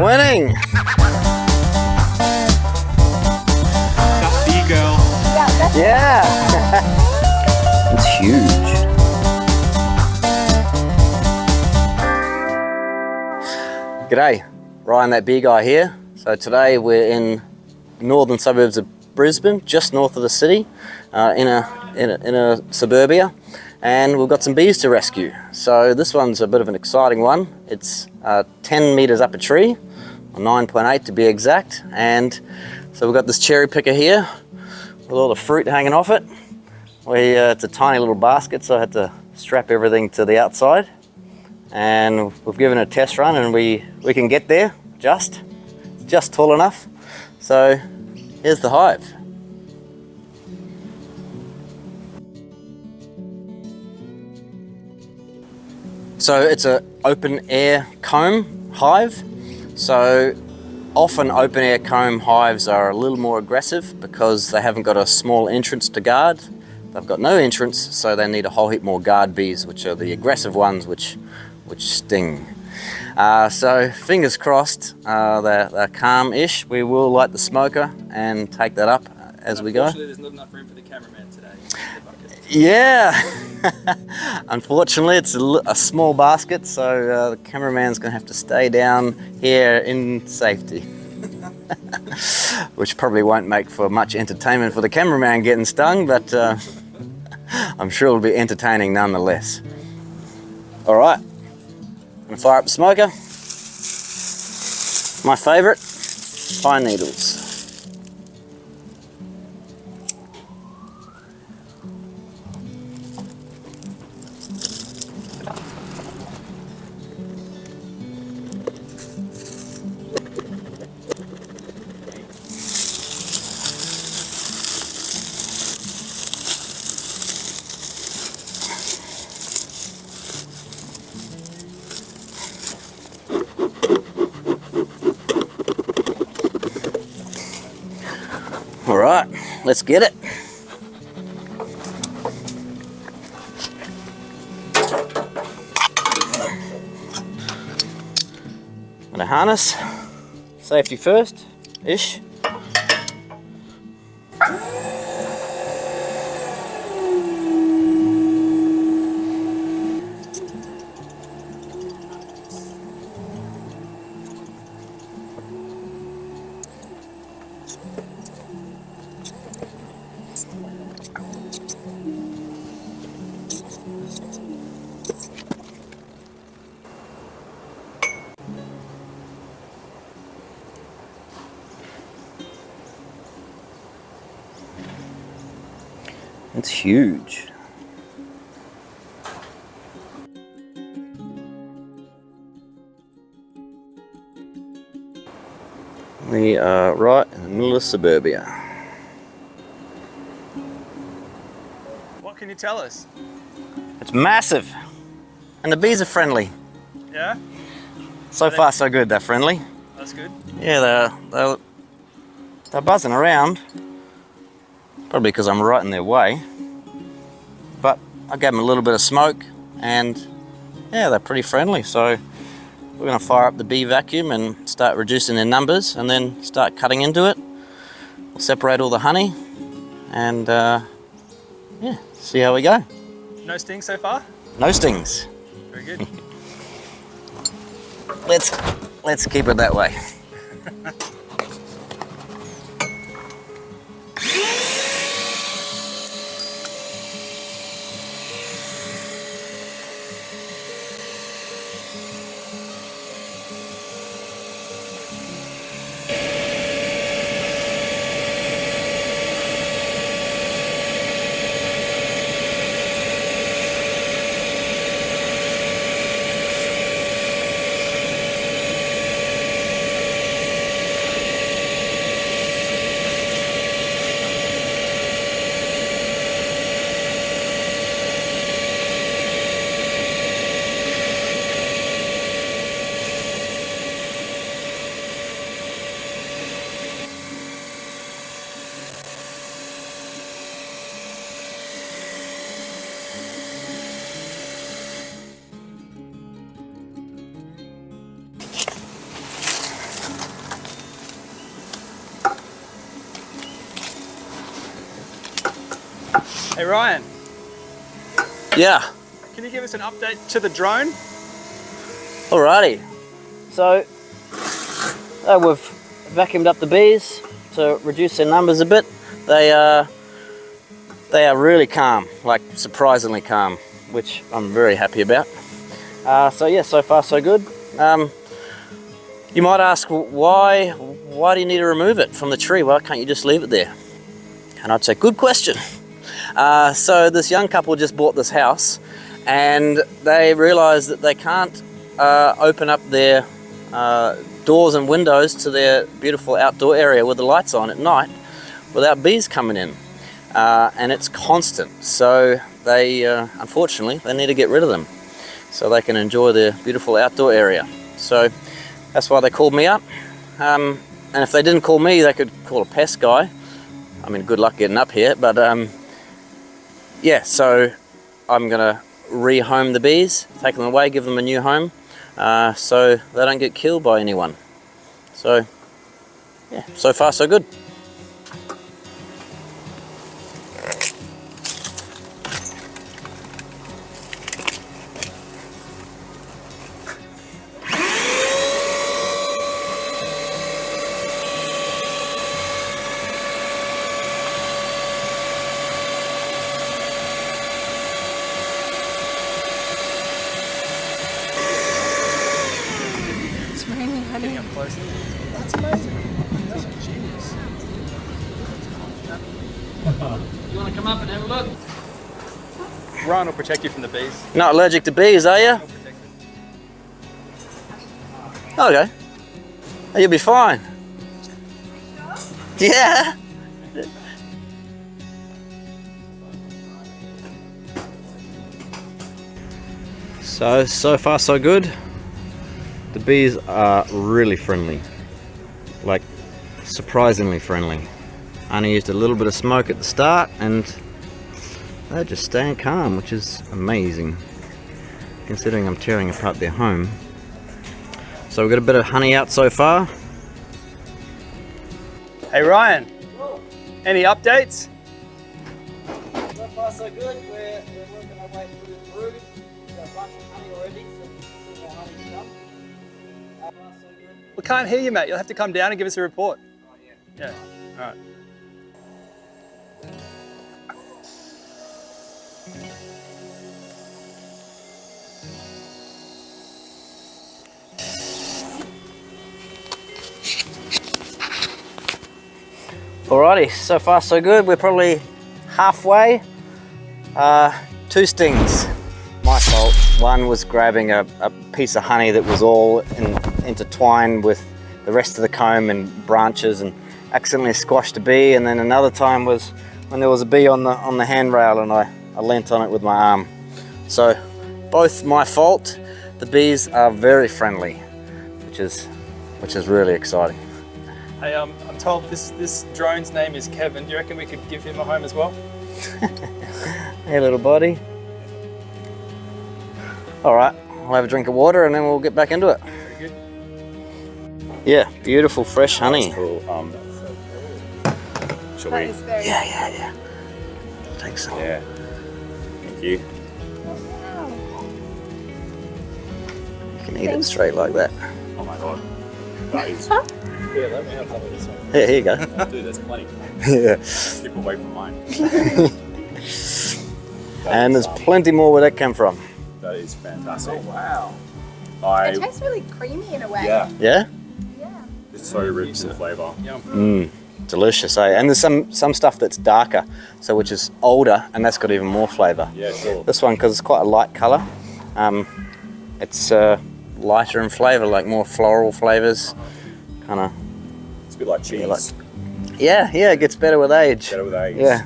Winning! That bee girl. Yeah! It's huge. G'day, Ryan, that bee guy here. So today we're in northern suburbs of Brisbane, just north of the city, in a suburbia, and we've got some bees to rescue. So this one's a bit of an exciting one. It's 10 metres up a tree, or 9.8 to be exact, and so we've got this cherry picker here with all the fruit hanging off it. It's a tiny little basket, so I had to strap everything to the outside, and we've given it a test run, and we can get there just tall enough. So here's the hive. So it's an open air comb hive. So often open air comb hives are a little more aggressive because they haven't got a small entrance to guard. They've got no entrance, so they need a whole heap more guard bees, which are the aggressive ones which sting. So fingers crossed, they're calm-ish. We will light the smoker and take that up as we go. Unfortunately, there's not enough room for the cameraman today. Yeah, unfortunately it's a small basket, so the cameraman's gonna have to stay down here in safety. Which probably won't make for much entertainment for the cameraman getting stung, but I'm sure it'll be entertaining nonetheless. All right, I'm gonna fire up the smoker. My favorite, pine needles. All right, let's get it. And a harness, safety first-ish. It's huge. We are right in the middle of suburbia. What can you tell us? It's massive, and the bees are friendly. Yeah? So far so good, they're friendly. That's good. Yeah, they're buzzing around. Probably because I'm right in their way. But I gave them a little bit of smoke, and yeah, they're pretty friendly. So we're going to fire up the bee vacuum and start reducing their numbers, and then start cutting into it. We'll separate all the honey, and yeah, see how we go. No stings so far? No stings. Very good. Let's keep it that way. Hey Ryan, Yeah. can you give us an update to the drone? Alrighty. So we've vacuumed up the bees to reduce their numbers a bit. They are really calm, like surprisingly calm, which I'm very happy about. So yeah, so far so good. You might ask, why do you need to remove it from the tree? Why can't you just leave it there? And I'd say, good question. So this young couple just bought this house and they realized that they can't open up their doors and windows to their beautiful outdoor area with the lights on at night without bees coming in. And it's constant. So they, unfortunately, they need to get rid of them so they can enjoy their beautiful outdoor area. So that's why they called me up. And if they didn't call me, they could call a pest guy. I mean, good luck getting up here, but yeah, so I'm gonna rehome the bees, take them away, give them a new home, so they don't get killed by anyone. So yeah, so far so good. It's raining, honey. Getting up close. That's amazing. That's genius. You want to come up and have a look? Ryan will protect you from the bees. Not allergic to bees, are you? He'll protect you. Okay. You'll be fine. Yeah. So far so good. The bees are really friendly. Like, surprisingly friendly. I only used a little bit of smoke at the start and they're just staying calm, which is amazing considering I'm tearing apart their home. So we've got a bit of honey out so far. Hey Ryan, any updates? So far so good. We're working our way through the brood. We've got a bunch of honey already, so more honey to come. So far so good. We can't hear you, mate. You'll have to come down and give us a report. Oh yeah. Yeah, all right. Alrighty, so far so good. We're probably halfway. 2 stings. My fault. One was grabbing a piece of honey that was all intertwined with the rest of the comb and branches and accidentally squashed a bee, and then another time was when there was a bee on the handrail and I leant on it with my arm. So both my fault. The bees are very friendly, which is really exciting. Hey, I'm told this drone's name is Kevin. Do you reckon we could give him a home as well? Hey little buddy. Alright, we'll have a drink of water and then we'll get back into it. Very good. Yeah, beautiful fresh honey. That's cool. Shall That we? is very Yeah. Take some. Yeah. Thank you. You can eat it straight like that. Oh my god. That is. Yeah, let me have some of this one. Yeah, here you go. Dude, there's plenty. Yeah. Keep away from mine. And there's plenty more where that came from. That is fantastic. Oh, wow. It tastes really creamy in a way. Yeah, Yeah? Yeah. it's so rich in flavour. Yum. Delicious, eh? And there's some stuff that's darker, so which is older, and that's got even more flavour. Yeah, sure. This one, because it's quite a light colour, it's lighter in flavour, like more floral flavours. Kind of, It's a bit like cheese. yeah, it gets better with age. Better with eggs. Yeah.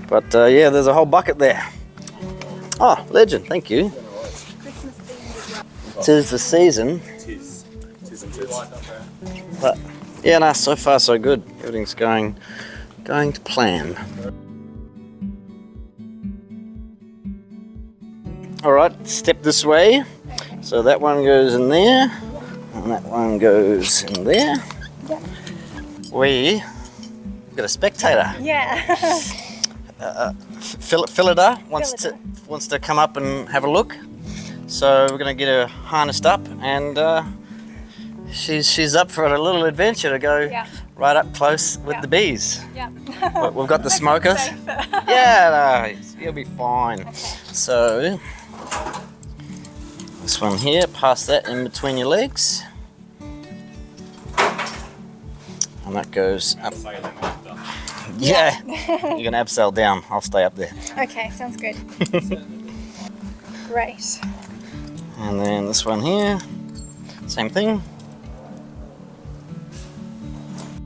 But yeah, there's a whole bucket there. Oh, legend, thank you. Christmas themed as well. 'Tis the season, Tis and tis. but yeah, no, so far so good. Everything's going to plan. All right, step this way. So that one goes in there, and that one goes in there. Yep. We've got a spectator. Yeah. Phillida wants to come up and have a look. So we're going to get her harnessed up, and she's up for a little adventure to go right up close with the bees. Yeah. We've got the smokers. Yeah, no, you'll be fine. Okay. So this one here, pass that in between your legs, and that goes up. Yeah, you can abseil down. I'll stay up there. Okay, sounds good. Great. And then this one here, same thing.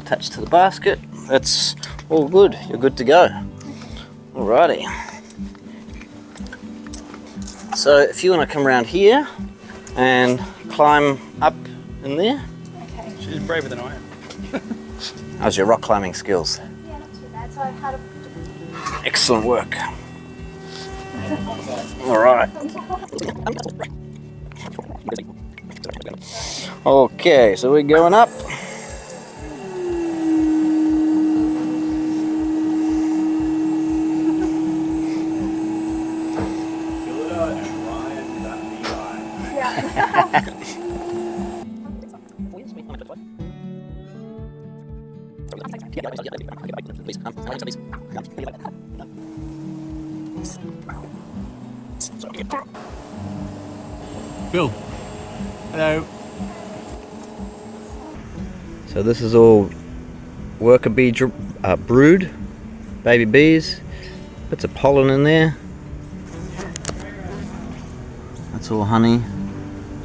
Attached to the basket. That's all good. You're good to go. Alrighty. So if you want to come around here and climb up in there. Okay. She's braver than I am. How's your rock climbing skills? Yeah, not too bad. So I had a... Excellent work. Alright. Okay, so we're going up. Bill. Hello. So this is all worker bee brood, baby bees, bits of pollen in there. That's all honey.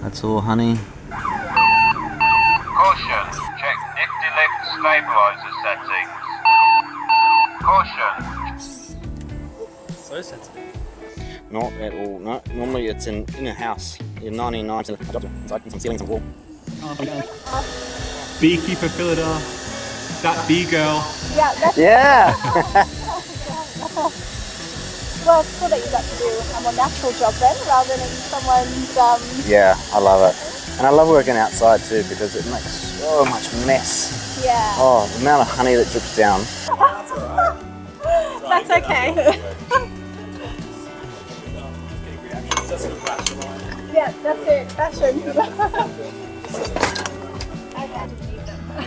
That's all honey. Caution, check nifty lift stabilizer settings. Caution. So sensitive. Not at all. No, normally it's in a house. You're 99% inside some ceilings and wall. Beekeeper Phillida. That bee girl. Yeah, that's... Yeah. Well, it's cool that you got to do a more natural job then, rather than in someone's... Yeah, I love it. And I love working outside too because it makes so much mess. Yeah. Oh, the amount of honey that drips down. That's okay. Yeah, that's it. Fashion.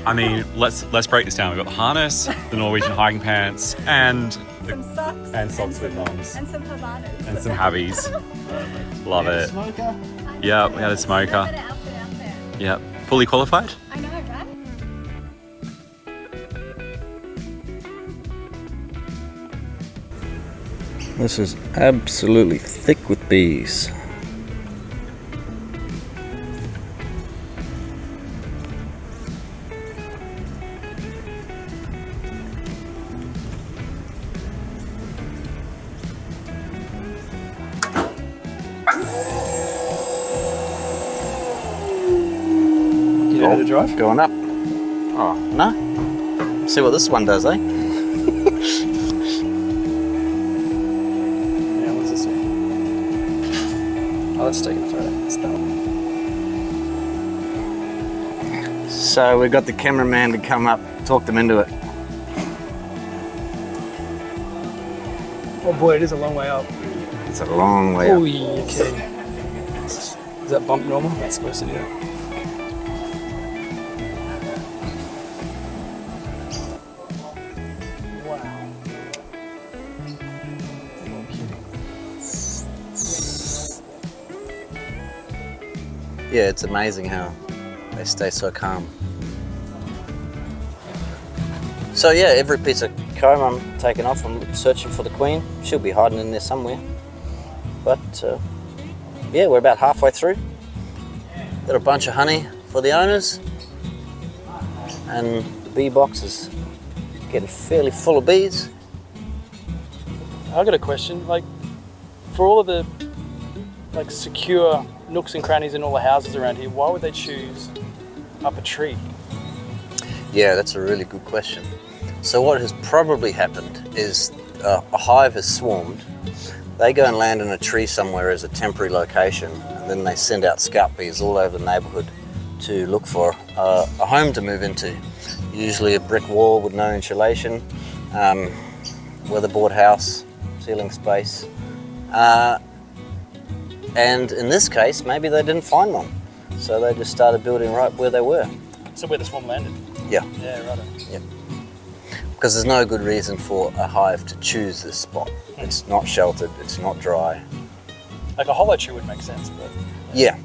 I mean, let's break this down. We've got the harness, the Norwegian hiking pants, and Some socks. and socks with mums. And some Havanas. And some Havies. Love it. Smoker. Yeah, we had a smoker. Better outfit out there. Yeah, fully qualified. I know, right? This is absolutely thick with bees. You know how to drive? Going up. Oh, no. See what this one does, eh? Yeah, what's this one? Oh, let's take a photo. It's that one. So we've got the cameraman to come up, talk them into it. Oh boy, it is a long way up. It's a long way up. Oh, okay. Is that bump normal? That's supposed to do that. Wow. Yeah, it's amazing how they stay so calm. So yeah, every piece of comb I'm taking off, I'm searching for the queen. She'll be hiding in there somewhere. But yeah, we're about halfway through. Got a bunch of honey for the owners. And the bee box is getting fairly full of bees. I got a question. Like, for all of the secure nooks and crannies in all the houses around here, why would they choose up a tree? Yeah, that's a really good question. So what has probably happened is a hive has swarmed. They go and land in a tree somewhere as a temporary location, and then they send out scout bees all over the neighbourhood to look for a home to move into. Usually a brick wall with no insulation. weatherboard house, ceiling space. And in this case, maybe they didn't find one. So they just started building right where they were. So where the swarm landed? Yeah. Yeah, right. Yep. Because there's no good reason for a hive to choose this spot. It's not sheltered, it's not dry. Like a hollow tree would make sense, but... Yeah.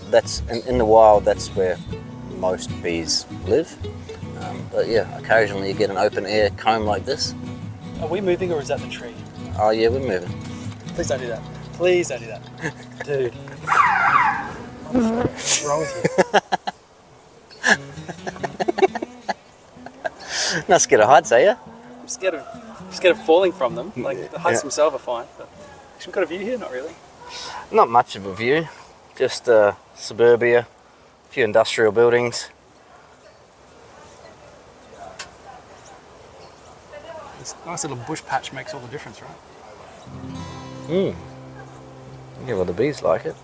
That's in the wild, that's where most bees live. But yeah, occasionally you get an open air comb like this. Are we moving or is that the tree? Oh yeah, we're moving. Please don't do that. Please don't do that. Dude. What's wrong with you? Not scared of heights, are you? I'm scared of falling from them. Like the huts themselves are fine, but actually we've got a view here, not really. Not much of a view, just suburbia, a few industrial buildings. This nice little bush patch makes all the difference, right? Yeah, well the bees like it.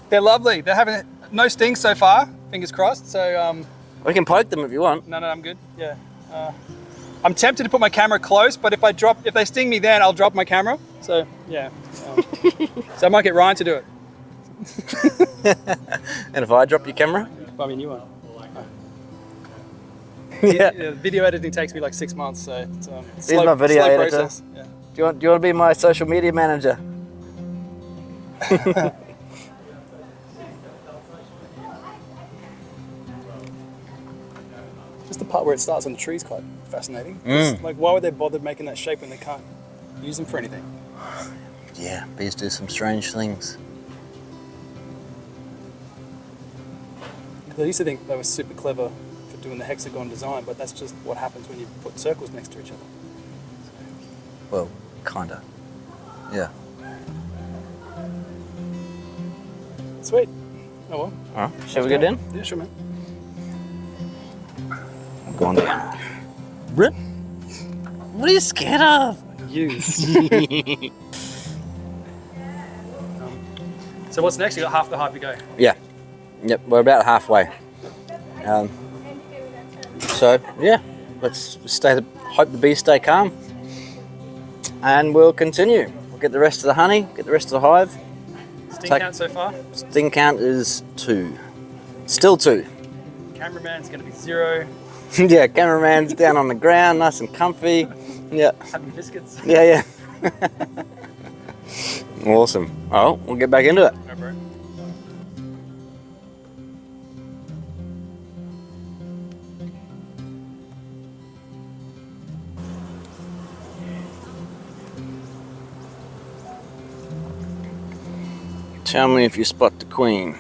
They're lovely. They're having no stings so far, fingers crossed. So We can poke them if you want. no, I'm good. Yeah. I'm tempted to put my camera close, but if they sting me, then I'll drop my camera. So yeah. So I might get Ryan to do it. And if I drop your camera? I mean, you want. Yeah. Yeah, video editing takes me like 6 months, so it's He's my video slow editor. process. Yeah. Do you want to be my social media manager? Just the part where it starts on the tree is quite fascinating. 'Cause, like, why would they bother making that shape when they can't use them for anything? Yeah, bees do some strange things. I used to think they were super clever for doing the hexagon design, but that's just what happens when you put circles next to each other. Well, kinda. Yeah. Sweet. Oh well. Alright, shall we get in? Yeah, sure, man. Go on down. Rip. What are you scared of? You. So what's next? You got half the hive to go. Yeah. Yep, we're about halfway. So yeah, let's hope the bees stay calm, and we'll continue. We'll get the rest of the honey, get the rest of the hive. Sting count so far? Sting count is 2. Still 2. Cameraman's going to be 0. Yeah, cameraman's down on the ground, nice and comfy. Yeah. Having biscuits. Yeah. Awesome. Oh, we'll get back into it. No, bro. Tell me if you spot the queen.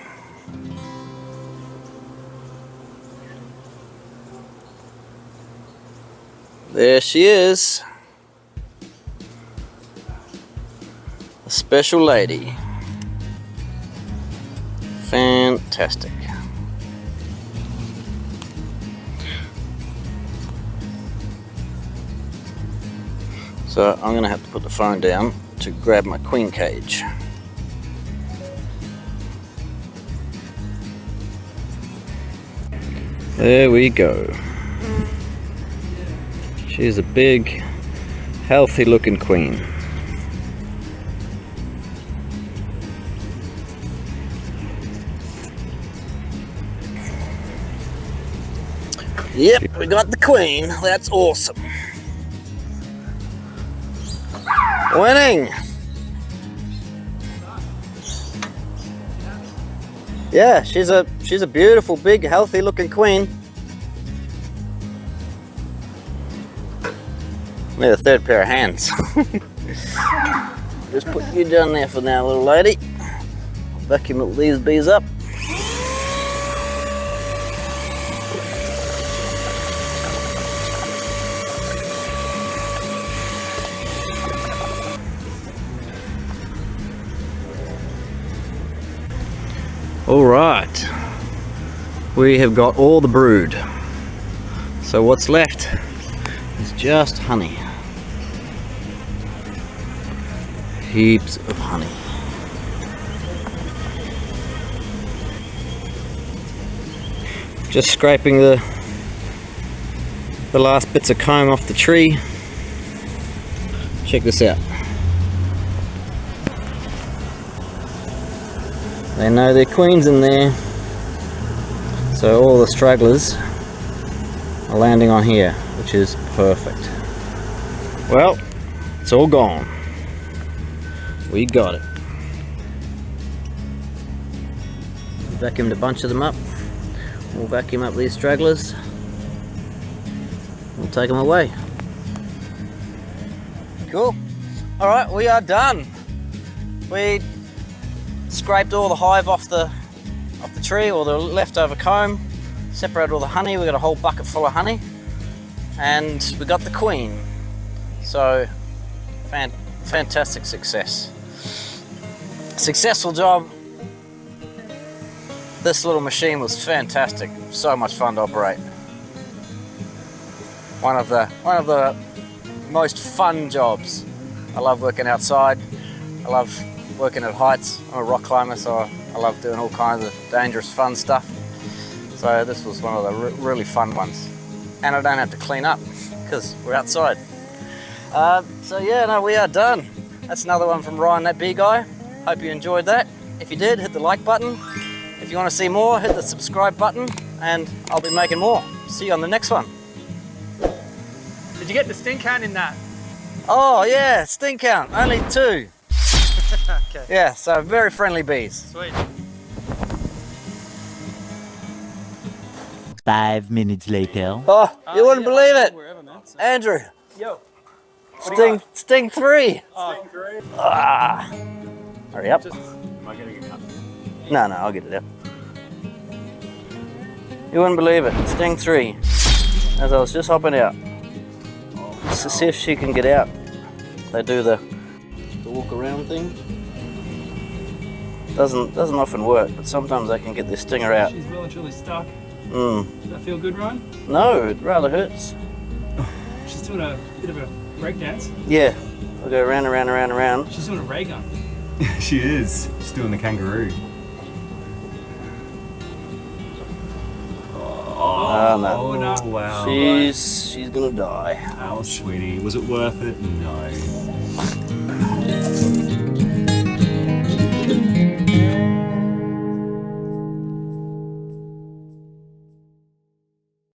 There she is. A special lady. Fantastic. So I'm going to have to put the phone down to grab my queen cage. There we go. She's a big, healthy looking queen. Yep, we got the queen. That's awesome. Winning! Yeah, she's a beautiful, big, healthy looking queen. Need a third pair of hands. Just put you down there for now, little lady. Vacuum these bees up. All right, we have got all the brood. So what's left is just honey. Heaps of honey. Just scraping the the last bits of comb off the tree. Check this out. They know their queen's in there, so all the stragglers are landing on here, which is perfect. Well, it's all gone. We got it. Vacuumed a bunch of them up. We'll vacuum up these stragglers. We'll take them away. Cool. All right, we are done. We scraped all the hive off the tree, or the leftover comb, separated all the honey. We got a whole bucket full of honey, and we got the queen. So, fantastic success. Successful job. This little machine was fantastic. So much fun to operate. One of the most fun jobs. I love working outside. I love working at heights. I'm a rock climber, so I love doing all kinds of dangerous, fun stuff. So this was one of the really fun ones. And I don't have to clean up because we're outside. So yeah, no, we are done. That's another one from Ryan, that bee guy. Hope you enjoyed that. If you did, hit the like button. If you want to see more, hit the subscribe button, and I'll be making more. See you on the next one. Did you get the stink count in that? Oh yeah, sting count, only 2. Okay. Yeah, so very friendly bees. Sweet. 5 minutes later. Oh, you wouldn't believe it. Wherever, man. So- Andrew, Yo. sting 3. Oh, Ah. Hurry up. just Am I getting it out? No, I'll get it out. You wouldn't believe it, sting 3. As I was just hopping out. Just to see if she can get out. They do the walk around thing. Doesn't often work, but sometimes they can get their stinger out. she's well and truly stuck. Mm. Does that feel good, Ryan? No, it rather hurts. She's doing a bit of a breakdance. Yeah, I'll go round and round and round and round. She's doing a ray gun. She is. She's doing the kangaroo. Oh no, Oh, no. Wow. she's gonna die. Oh, sweetie. Was it worth it? No.